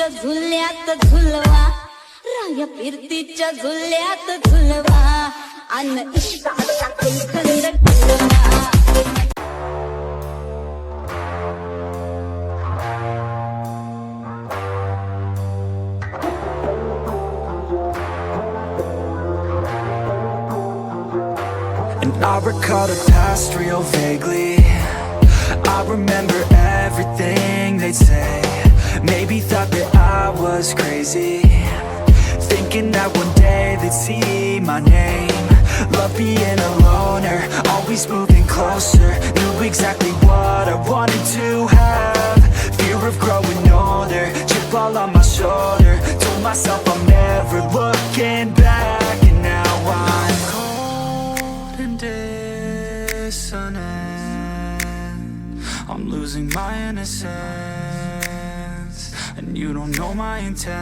फिरतीच्या झुल्यात झुलवा, राया फिरतीच्या झुल्यात झुलवा, अन इश्काचा कुलखंड खुलवा. And I recall the past real vaguely. I remember everything they'd say. Maybe thought that I was crazy, thinking that one day they'd see my name. Love being a loner, always moving closer. Knew exactly what I wanted to have. Fear of growing older, chip all on my shoulder. Told myself I'm never looking back. And now I'm cold and dissonant. I'm losing my innocence, and you don't know my intent.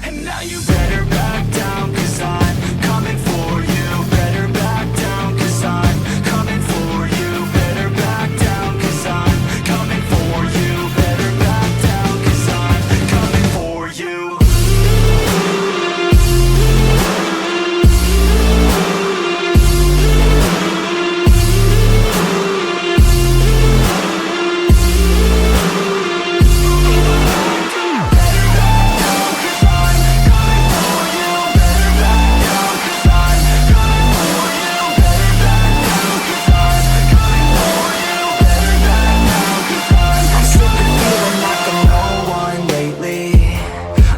And now you better back down, 'cause I'm coming for you. Better back down, 'cause I'm coming for you. Better back down, 'cause I'm coming for you. Better back down, 'cause I'm coming for you.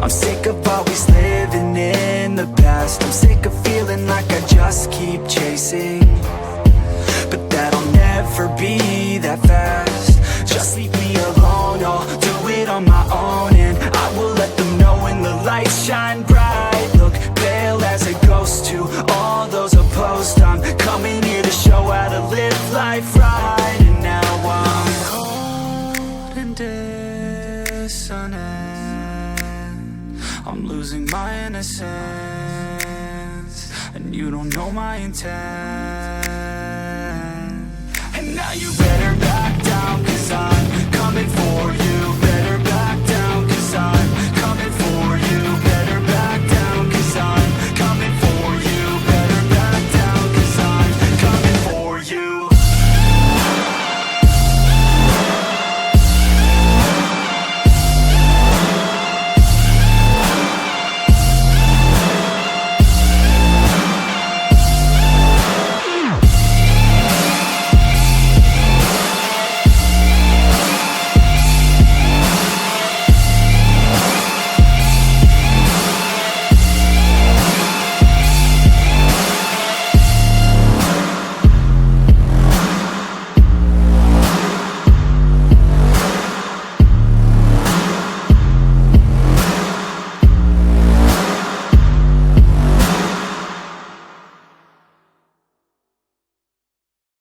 I'm sick of always living in the past. I'm sick of feeling like I just keep chasing, but that'll never be that fast. Just leave me alone, I'll do it on my own. And I will let them know when the lights shine bright. Look pale as a ghost to all those opposed. I'm coming here to show how to live life right. And now I'm cold and dissonant. I'm losing my innocence, and you don't know my intent. And now you better back down, 'cause I'm coming for you.